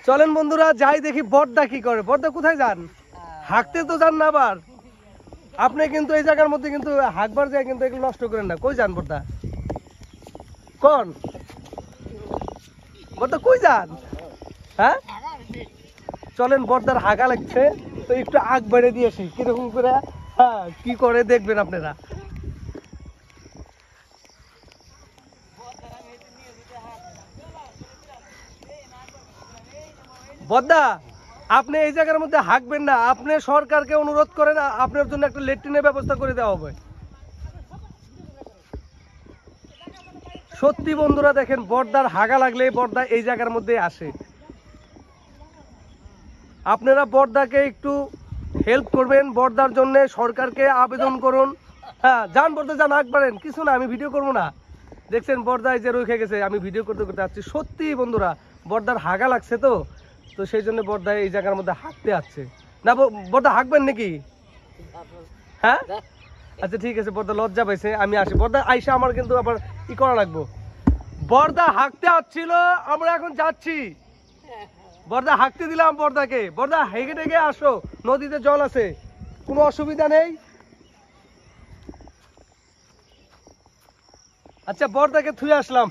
চলেন বন্ধুরা যাই দেখি বড়দা কি করে। বড়দা কোথায় যান? হাঁকতে তো যান না আবার। আপনি কিন্তু এই জায়গার মধ্যে কিন্তু হাঁকবার যায় কিন্তু এগুলো নষ্ট করেন না। কই যান বড়দা? কোন বড়দা কই যান? হ্যাঁ চলেন বড়দার হাগা লাগছে তো একটু আগ বেড়ে দিয়েছি কিরকম করে। হ্যাঁ কি করে দেখবেন আপনারা। বড়দা আপনি এই জায়গার মধ্যে হাঁকবেন না। আপনি সরকারকে অনুরোধ করেন আপনার জন্য একটা লেট্রিনের ব্যবস্থা করে দেওয়া হবে। সত্যি বন্ধুরা দেখেন বড়দার হাগা লাগলে বড়দা এই জায়গার মধ্যে আসে। আপনারা বড়দাকে একটু হেল্প করবেন, বড়দার জন্য সরকারকে আবেদন করুন। হ্যাঁ যান বড়দা যান, হাঁক পারেন, কিছু না, আমি ভিডিও করবো না। দেখছেন বড়দা এই যে রুখে গেছে, আমি ভিডিও করতে করতে আসছি। সত্যি বন্ধুরা বড়দার হাগা লাগছে তো তো সেই জন্য বড়দা এই জায়গার মধ্যে হাঁকতে আসছে। না বড়দা হাঁকবেন নাকি? হ্যাঁ আচ্ছা ঠিক আছে। বড়দা লজ্জা পাইছে, আমি আসি। বড়দা আইসা আমার কিন্তু আবার ই করা লাগবো। বড়দা হাঁকতে আসছিল, আমরা এখন যাচ্ছি। বড়দা হাঁকতে দিলাম বড়দাকে। বড়দা হেগে টেগে আসো, নদীতে জল আছে, কোনো অসুবিধা নেই। আচ্ছা বড়দাকে থুয়ে আসলাম।